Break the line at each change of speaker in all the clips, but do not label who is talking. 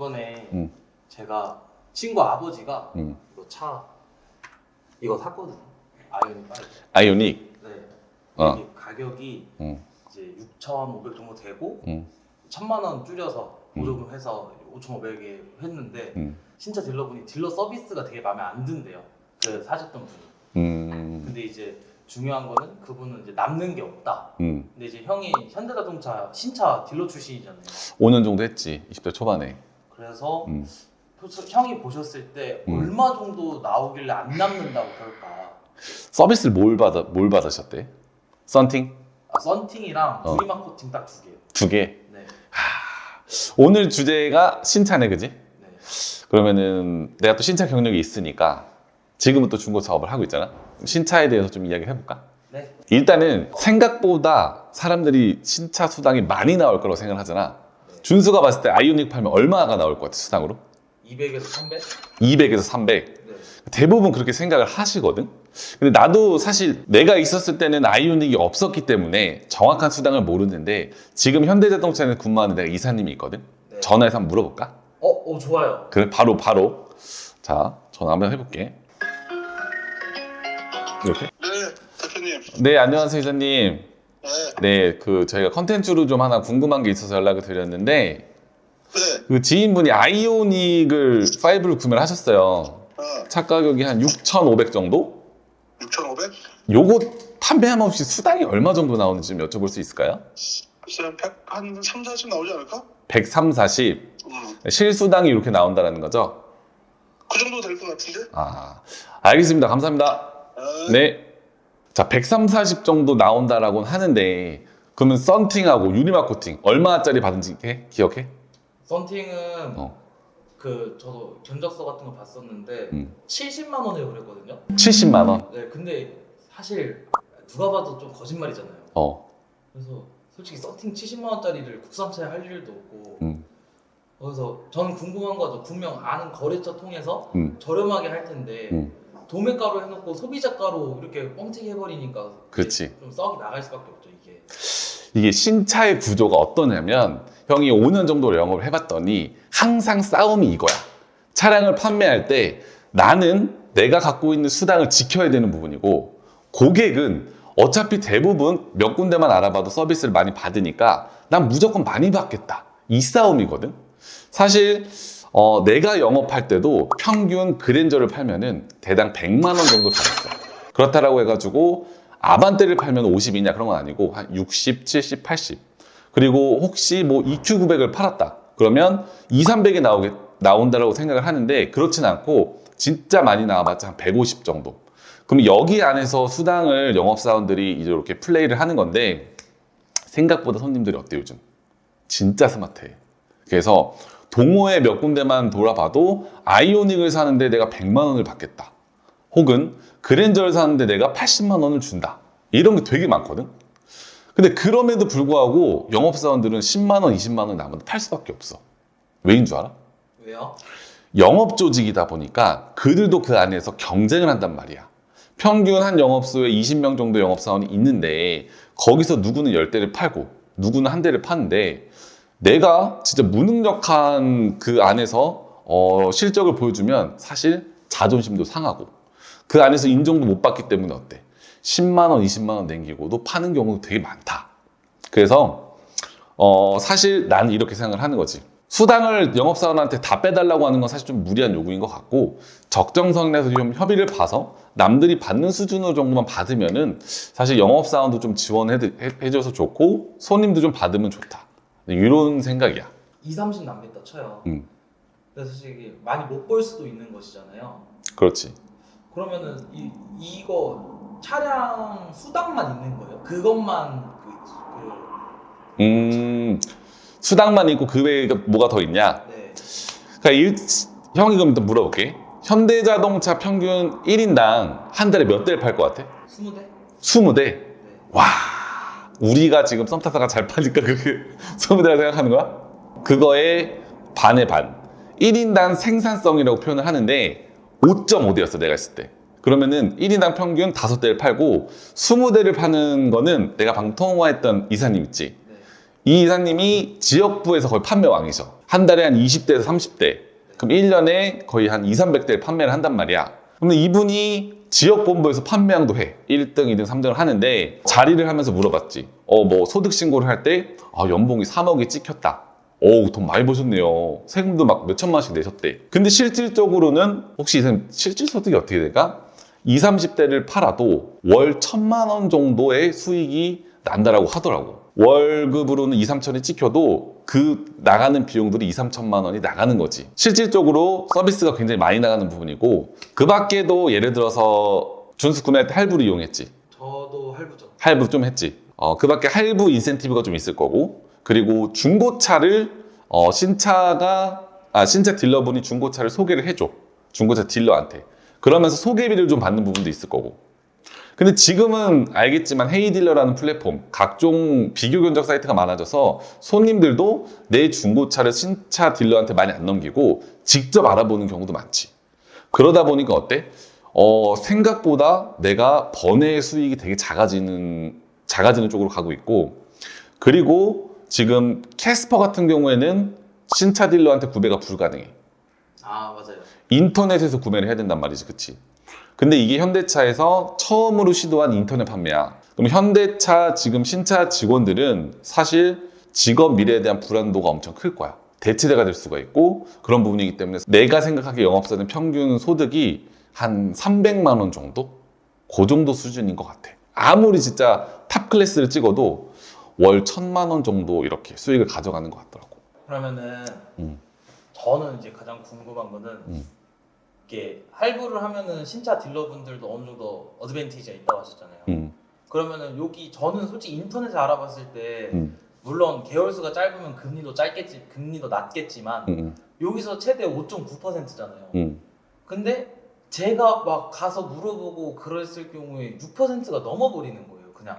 이번에
음.
제가 친구 아버지가
음.
이거 샀거든요. 아이오닉 5.
아이오닉.
네.
어.
이게 가격이
음.
이제 6,500 정도 되고
음.
1,000만 원 줄여서 보조금 해서 5,500에 했는데 신차 딜러분이 딜러 서비스가 되게 마음에 안 든대요. 그 사셨던 분이. 근데 이제 중요한 거는 그분은 이제 남는 게 없다. 근데 이제 형이 현대자동차 신차 딜러 출신이잖아요.
5년 정도 했지. 20대 초반에.
그래서 형이 보셨을 때 얼마 정도 나오길래 안 남는다고 그럴까?
서비스를 뭘 받으셨대? 썬팅?
썬팅이랑 두리막 코팅 딱 2개요.
2개?
네.
오늘 주제가 신차네, 그지?
네.
그러면은 내가 또 신차 경력이 있으니까 지금은 또 중고 사업을 하고 있잖아. 신차에 대해서 좀 이야기를 해볼까?
네.
일단은 생각보다 사람들이 신차 수당이 많이 나올 거라고 생각을 하잖아.
네.
준수가 봤을 때 아이오닉 팔면 얼마가 나올 것 같아, 수당으로?
200에서 300?
200에서 300.
네.
대부분 그렇게 생각을 하시거든. 근데 나도 사실 내가 있었을 때는 아이오닉이 없었기 때문에 정확한 수당을 모르는데 지금 현대자동차에 근무하는 내가 이사님이 있거든.
네.
전화해서 한번 물어볼까?
좋아요.
그래, 바로 자, 전화 한번 해볼게. 이렇게?
네, 대표님.
네, 안녕하세요, 이사님.
네,
네, 저희가 컨텐츠로 좀 하나 궁금한 게 있어서 연락을 드렸는데
네.
그 지인분이 아이오닉을 5를 구매를 하셨어요. 차 가격이 한 6,500 정도?
6,500?
요거 판매하면 혹시 수당이 얼마 정도 나오는지 좀 여쭤볼 수 있을까요?
글쎄 한 3, 40 나오지 않을까?
130, 40 실수당이 이렇게 나온다는 거죠?
그 정도 될 것 같은데?
아, 알겠습니다. 감사합니다. 네. 자, 130, 40 정도 나온다라고 하는데 그러면 썬팅하고 유리막 코팅 얼마짜리 받은지 기억해?
썬팅은 저도 견적서 같은 거 봤었는데 70만 원에 그랬거든요.
70만 원.
네, 근데 사실 누가 봐도 좀 거짓말이잖아요. 그래서 솔직히 썬팅 70만 원짜리를 국산차에 할 일도 없고 그래서 저는 궁금한 거죠. 분명 아는 거래처 통해서 저렴하게 할 텐데 도매가로 해놓고 소비자가로 이렇게 뻥튀기 해버리니까
그렇지.
좀 썩이 나갈 수밖에 없죠.
이게 신차의 구조가 어떠냐면 형이 5년 정도 영업을 해봤더니 항상 싸움이 이거야. 차량을 판매할 때 나는 내가 갖고 있는 수당을 지켜야 되는 부분이고 고객은 어차피 대부분 몇 군데만 알아봐도 서비스를 많이 받으니까 난 무조건 많이 받겠다. 이 싸움이거든. 사실 내가 영업할 때도 평균 그랜저를 팔면은 대당 100만 원 정도 받았어. 그렇다라고 해가지고 아반떼를 팔면 50이냐 그런 건 아니고 한 60, 70, 80. 그리고 혹시 뭐 EQ900을 팔았다. 그러면 2, 300이 나온다라고 생각을 하는데 그렇진 않고 진짜 많이 나와봤자 한 150 정도. 그럼 여기 안에서 수당을 영업사원들이 이제 이렇게 플레이를 하는 건데 생각보다 손님들이 어때요 요즘? 진짜 스마트해. 그래서 동호회 몇 군데만 돌아봐도 아이오닉을 사는데 내가 100만 원을 받겠다. 혹은 그랜저를 사는데 내가 80만 원을 준다. 이런 게 되게 많거든. 근데 그럼에도 불구하고 영업사원들은 10만 원, 20만 원 남아도 팔 수밖에 없어. 왜인 줄 알아?
왜요?
영업 조직이다 보니까 그들도 그 안에서 경쟁을 한단 말이야. 평균 한 영업소에 20명 정도 영업사원이 있는데 거기서 누구는 10대를 팔고 누구는 한 대를 파는데 내가 진짜 무능력한 그 안에서 실적을 보여주면 사실 자존심도 상하고 그 안에서 인정도 못 받기 때문에 어때? 10만 원, 20만 원 남기고도 파는 경우도 되게 많다. 그래서 사실 나는 이렇게 생각을 하는 거지. 수당을 영업사원한테 다 빼달라고 하는 건 사실 좀 무리한 요구인 것 같고 적정선에서 좀 협의를 봐서 남들이 받는 수준으로 정도만 받으면은 사실 영업사원도 좀 지원해줘서 좋고 손님도 좀 받으면 좋다. 이런 생각이야.
2, 30 남겠다 쳐요. 그래서 사실 이게 많이 못 벌 수도 있는 것이잖아요.
그렇지.
그러면은 이거 차량 수당만 있는 거예요? 그것만
수당만 있고 그 외에 뭐가 더 있냐?
네.
그러니까 형이 그럼 또 물어볼게. 현대자동차 평균 1인당 한 달에 몇 대를 팔 것 같아?
20대?
20대?
네.
와, 우리가 지금 썸타사가 잘 파니까 그게 20대라 생각하는 거야? 그거의 반의 반. 1인당 생산성이라고 표현을 하는데 5.5대였어 내가 했을 때. 그러면은 1인당 평균 5대를 팔고 20대를 파는 거는 내가 방금 통화했던 이사님 있지? 이 이사님이 지역부에서 거의 판매왕이셔. 한 달에 한 20대에서 30대. 그럼 1년에 거의 한 200~300대 판매를 한단 말이야. 근데 이분이 지역본부에서 판매왕도 해. 1등, 2등, 3등을 하는데 자리를 하면서 물어봤지. 뭐 소득 신고를 할 때 연봉이 3억이 찍혔다. 돈 많이 버셨네요. 세금도 막 몇천만 원씩 내셨대. 근데 실질적으로는 혹시 이사님 실질 소득이 어떻게 될까? 20, 30대를 팔아도 월 1,000만 원 정도의 수익이 난다라고 하더라고. 월급으로는 2, 3천이 찍혀도 그 나가는 비용들이 2, 3천만 원이 나가는 거지. 실질적으로 서비스가 굉장히 많이 나가는 부분이고, 그 밖에도 예를 들어서 준수 구매할 때 할부를 이용했지.
저도 할부죠.
할부 좀 했지. 그 밖에 할부 인센티브가 좀 있을 거고, 그리고 중고차를 신차 딜러분이 중고차를 소개를 해줘. 중고차 딜러한테. 그러면서 소개비를 좀 받는 부분도 있을 거고. 근데 지금은 알겠지만 헤이딜러라는 플랫폼, 각종 비교 견적 사이트가 많아져서 손님들도 내 중고차를 신차 딜러한테 많이 안 넘기고 직접 알아보는 경우도 많지. 그러다 보니까 어때? 생각보다 내가 번외 수익이 되게 작아지는 쪽으로 가고 있고, 그리고 지금 캐스퍼 같은 경우에는 신차 딜러한테 구매가 불가능해.
맞아요.
인터넷에서 구매를 해야 된단 말이지, 그치? 근데 이게 현대차에서 처음으로 시도한 인터넷 판매야. 그럼 현대차 지금 신차 직원들은 사실 직업 미래에 대한 불안도가 엄청 클 거야. 대체대가 될 수가 있고 그런 부분이기 때문에 내가 생각하기에 영업사는 평균 소득이 한 300만 원 정도? 그 정도 수준인 것 같아. 아무리 진짜 탑 클래스를 찍어도 월 1,000만 원 정도 이렇게 수익을 가져가는 것 같더라고.
그러면은 저는 이제 가장 궁금한 거는 이게 할부를 하면은 신차 딜러분들도 어느 정도 어드밴티지가 있다고 하셨잖아요. 그러면은 여기 저는 솔직히 인터넷에 알아봤을 때 물론 개월수가 짧으면 금리도 낮겠지만 여기서 최대 5.9%잖아요. 근데 제가 막 가서 물어보고 그랬을 경우에 6%가 넘어버리는 거예요, 그냥.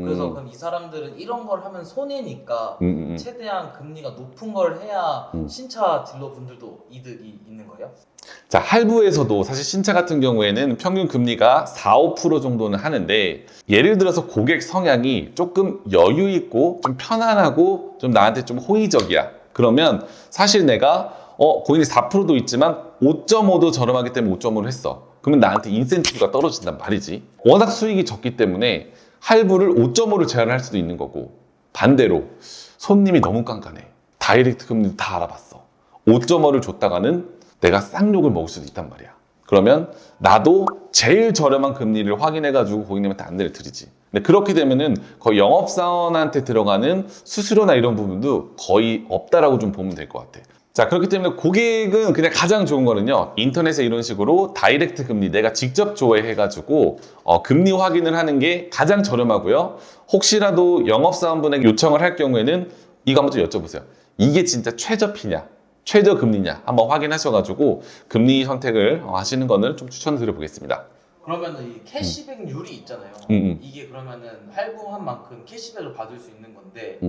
그래서 그럼 이 사람들은 이런 걸 하면 손해니까 최대한 금리가 높은 걸 해야 신차 딜러분들도 이득이 있는 거예요?
자, 할부에서도 사실 신차 같은 경우에는 평균 금리가 4~5% 정도는 하는데, 예를 들어서 고객 성향이 조금 여유 있고 좀 편안하고 좀 나한테 좀 호의적이야. 그러면 사실 내가 고객이 4%도 있지만 5.5도 저렴하기 때문에 5.5를 했어. 그러면 나한테 인센티브가 떨어진단 말이지. 워낙 수익이 적기 때문에 할부를 5.5를 제한을 할 수도 있는 거고, 반대로 손님이 너무 깐깐해. 다이렉트 금리도 다 알아봤어. 5.5를 줬다가는 내가 쌍욕을 먹을 수도 있단 말이야. 그러면 나도 제일 저렴한 금리를 확인해가지고 고객님한테 안내를 드리지. 근데 그렇게 되면은 거의 영업사원한테 들어가는 수수료나 이런 부분도 거의 없다라고 좀 보면 될 것 같아. 자, 그렇기 때문에 고객은 그냥 가장 좋은 거는요, 인터넷에 이런 식으로 다이렉트 금리 내가 직접 조회해가지고 금리 확인을 하는 게 가장 저렴하고요. 혹시라도 영업사원분에게 요청을 할 경우에는 이거 한번 좀 여쭤보세요. 이게 진짜 최저피냐, 최저금리냐 한번 확인하셔가지고 금리 선택을 하시는 거는 좀 추천드려 보겠습니다.
그러면은 이 캐시백률이 있잖아요. 이게 그러면은 할부한 만큼 캐시백을 받을 수 있는 건데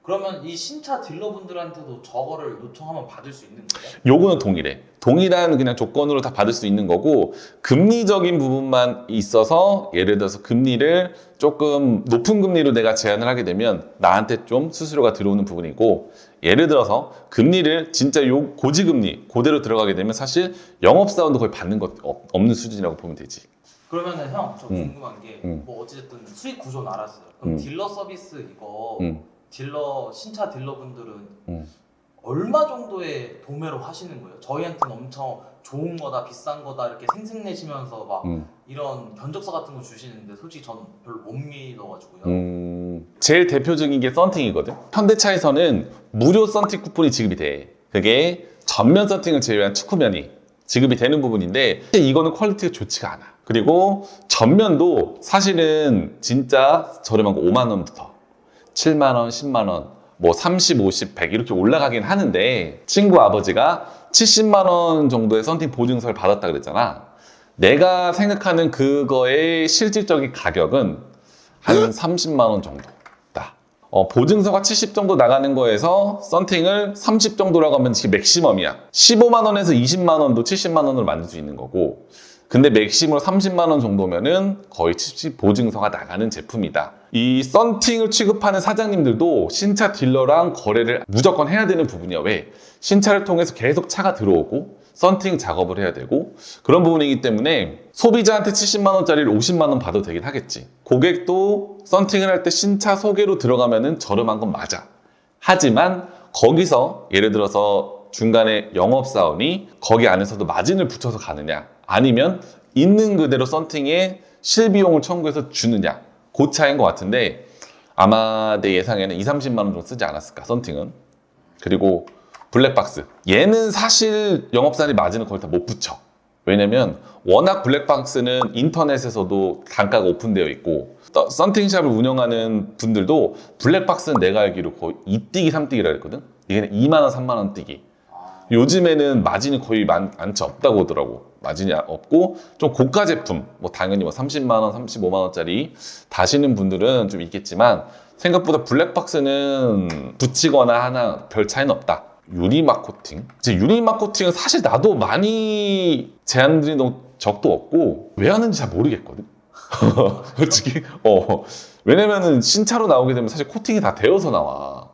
그러면 이 신차 딜러분들한테도 저거를 요청하면 받을 수 있는 거예요?
요거는 동일해. 동일한 그냥 조건으로 다 받을 수 있는 거고, 금리적인 부분만 있어서 예를 들어서 금리를 조금 높은 금리로 내가 제한을 하게 되면 나한테 좀 수수료가 들어오는 부분이고, 예를 들어서 금리를 진짜 요 고지금리 그대로 들어가게 되면 사실 영업사원도 거의 받는 것 없는 수준이라고 보면 되지.
그러면은 형, 저 궁금한 게 뭐 어쨌든 수익 구조는 알았어요. 그럼 딜러 서비스 이거 신차 딜러분들은 얼마 정도의 도매로 하시는 거예요? 저희한테는 엄청 좋은 거다, 비싼 거다 이렇게 생색내시면서 막 이런 견적서 같은 거 주시는데 솔직히 저는 별로 못 믿어가지고요.
제일 대표적인 게 썬팅이거든. 현대차에서는 무료 썬팅 쿠폰이 지급이 돼. 그게 전면 썬팅을 제외한 측후면이 지급이 되는 부분인데 이거는 퀄리티가 좋지가 않아. 그리고 전면도 사실은 진짜 저렴한 거 5만 원부터 7만 원, 10만 원, 뭐 30, 50, 100 이렇게 올라가긴 하는데, 친구 아버지가 70만 원 정도의 썬팅 보증서를 받았다 그랬잖아. 내가 생각하는 그거의 실질적인 가격은 한 30만 원 정도다. 보증서가 70 정도 나가는 거에서 썬팅을 30 정도라고 하면 지금 맥시멈이야. 15만 원에서 20만 원도 70만 원으로 만들 수 있는 거고, 근데 맥심으로 30만 원 정도면은 거의 70 보증서가 나가는 제품이다. 이 썬팅을 취급하는 사장님들도 신차 딜러랑 거래를 무조건 해야 되는 부분이야. 왜? 신차를 통해서 계속 차가 들어오고 썬팅 작업을 해야 되고 그런 부분이기 때문에 소비자한테 70만 원짜리를 50만 원 받아도 되긴 하겠지. 고객도 썬팅을 할 때 신차 소개로 들어가면은 저렴한 건 맞아. 하지만 거기서 예를 들어서 중간에 영업사원이 거기 안에서도 마진을 붙여서 가느냐 아니면 있는 그대로 썬팅에 실비용을 청구해서 주느냐 그 차이인 것 같은데 아마 내 예상에는 20-30만 원 정도 쓰지 않았을까 썬팅은. 그리고 블랙박스 얘는 사실 영업사원이 마진을 거의 다 못 붙여. 왜냐면 워낙 블랙박스는 인터넷에서도 단가가 오픈되어 있고 썬팅샵을 운영하는 분들도 블랙박스는 내가 알기로 거의 2뛰기 3뛰기라 했거든. 이게 2만 원 3만 원 뛰기. 요즘에는 마진이 거의 많지 없다고 하더라고. 마진이 없고 좀 고가 제품 뭐 당연히 뭐 30만 원 35만 원짜리 다시는 분들은 좀 있겠지만 생각보다 블랙박스는 붙이거나 하나 별 차이는 없다. 유리막 코팅. 이제 유리막 코팅은 사실 나도 많이 제안드린 적도 없고 왜 하는지 잘 모르겠거든. 솔직히. 왜냐면은 신차로 나오게 되면 사실 코팅이 다 되어서 나와.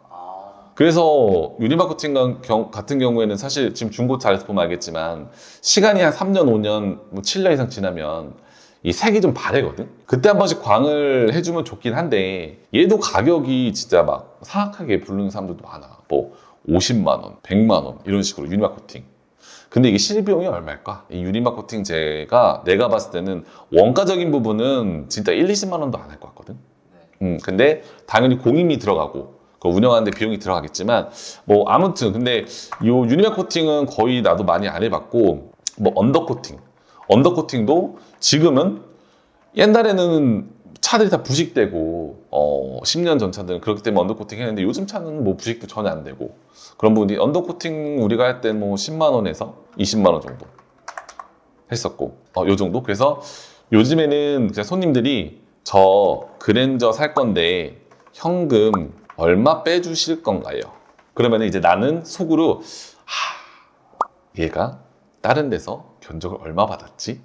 그래서 유리막 코팅 같은 경우에는 사실 지금 중고차에서 보면 알겠지만 시간이 한 3년, 5년, 뭐 7년 이상 지나면 이 색이 좀 바래거든. 그때 한 번씩 광을 해주면 좋긴 한데 얘도 가격이 진짜 막 사악하게 부르는 사람들도 많아. 뭐 50만 원, 100만 원 이런 식으로 유리막 코팅. 근데 이게 실비용이 얼마일까? 이 유리막 코팅제가 내가 봤을 때는 원가적인 부분은 진짜 1-20만 원도 안 할 것 같거든. 근데 당연히 공임이 들어가고 운영하는데 비용이 들어가겠지만 뭐 아무튼 근데 요 유리막 코팅은 거의 나도 많이 안 해봤고 뭐 언더코팅도 지금은 옛날에는 차들이 다 부식되고 10년 전 차들은 그렇기 때문에 언더코팅 했는데 요즘 차는 뭐 부식도 전혀 안 되고 그런 부분이 언더코팅 우리가 할 때 뭐 10만 원에서 20만 원 정도 했었고 요 정도. 그래서 요즘에는 그냥 손님들이 저 그랜저 살 건데 현금 얼마 빼주실 건가요? 그러면 이제 나는 속으로 얘가 다른 데서 견적을 얼마 받았지?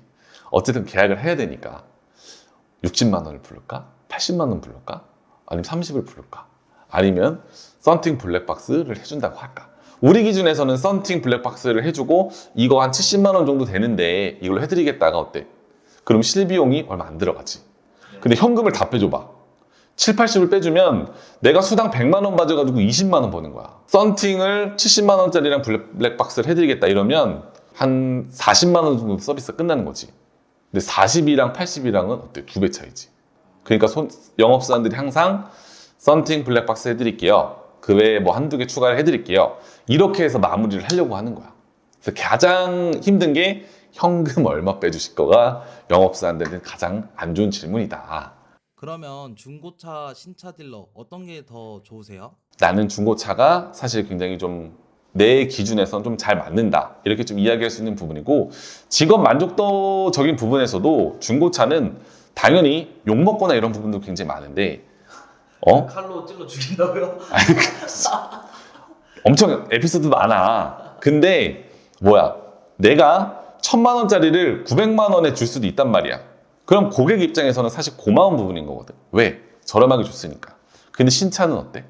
어쨌든 계약을 해야 되니까 60만 원을 부를까? 80만 원 부를까? 아니면 30을 부를까? 아니면 썬팅 블랙박스를 해준다고 할까? 우리 기준에서는 썬팅 블랙박스를 해주고 이거 한 70만 원 정도 되는데 이걸로 해드리겠다가 어때? 그럼 실비용이 얼마 안 들어가지. 근데 현금을 다 빼줘봐. 7, 80을 빼주면 내가 수당 100만 원 받아가지고 20만 원 버는 거야. 썬팅을 70만 원짜리랑 블랙박스를 해드리겠다 이러면 한 40만 원 정도 서비스가 끝나는 거지. 근데 40이랑 80이랑은 어때? 2배 차이지. 그러니까 영업사원들이 항상 썬팅 블랙박스 해드릴게요. 그 외에 뭐 한두 개 추가를 해드릴게요. 이렇게 해서 마무리를 하려고 하는 거야. 그래서 가장 힘든 게 현금 얼마 빼주실 거가 영업사원들한테는 가장 안 좋은 질문이다.
그러면 중고차, 신차 딜러 어떤 게 더 좋으세요?
나는 중고차가 사실 굉장히 좀 내 기준에선 좀 잘 맞는다 이렇게 좀 이야기할 수 있는 부분이고 직업 만족도적인 부분에서도 중고차는 당연히 욕먹거나 이런 부분도 굉장히 많은데
칼로 찔러 죽인다고요?
엄청 에피소드도 많아. 근데 뭐야 내가 1000만 원짜리를 900만 원에 줄 수도 있단 말이야. 그럼 고객 입장에서는 사실 고마운 부분인 거거든. 왜? 저렴하게 줬으니까. 근데 신차는 어때?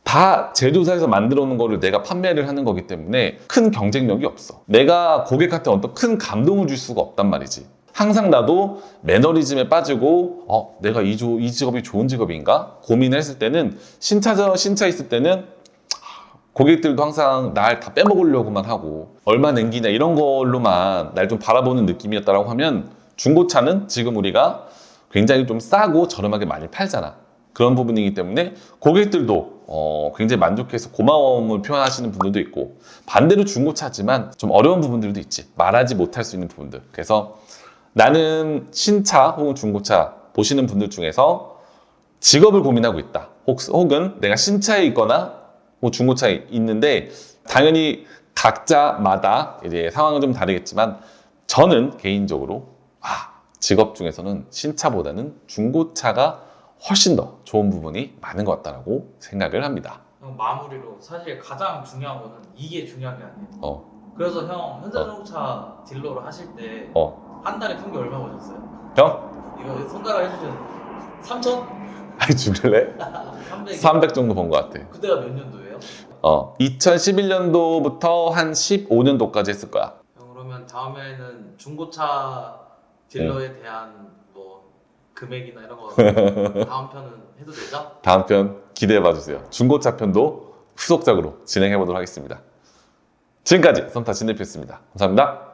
다 제조사에서 만들어 놓은 거를 내가 판매를 하는 거기 때문에 큰 경쟁력이 없어. 내가 고객한테 어떤 큰 감동을 줄 수가 없단 말이지. 항상 나도 매너리즘에 빠지고 내가 이 직업이 좋은 직업인가? 고민을 했을 때는 신차 있을 때는 고객들도 항상 날 다 빼먹으려고만 하고 얼마 남기냐 이런 걸로만 날 좀 바라보는 느낌이었다라고 하면 중고차는 지금 우리가 굉장히 좀 싸고 저렴하게 많이 팔잖아. 그런 부분이기 때문에 고객들도 굉장히 만족해서 고마움을 표현하시는 분들도 있고 반대로 중고차지만 좀 어려운 부분들도 있지. 말하지 못할 수 있는 부분들. 그래서 나는 신차 혹은 중고차 보시는 분들 중에서 직업을 고민하고 있다. 혹은 내가 신차에 있거나 뭐 중고차에 있는데 당연히 각자마다 이제 상황은 좀 다르겠지만 저는 개인적으로 직업 중에서는 신차보다는 중고차가 훨씬 더 좋은 부분이 많은 것 같다고 생각을 합니다.
형 마무리로 사실 가장 중요한 거는 이게 중요한 게 아니에요. 그래서 형 현대자동차 딜러로 하실 때 한 달에 평균 얼마 버셨어요?
형?
이거 손가락 해주세요. 3천?
아니 줄래?
300.
300 정도 번 것 같아.
그때가 몇 년도예요?
2011년도부터 한 15년도까지 했을 거야.
그러면 다음에는 중고차 딜러에 대한 뭐 금액이나 이런 거 다음 편은 해도 되죠?
다음 편 기대해 봐주세요. 중고차 편도 후속작으로 진행해 보도록 하겠습니다. 지금까지 썸타 진대표였습니다. 감사합니다.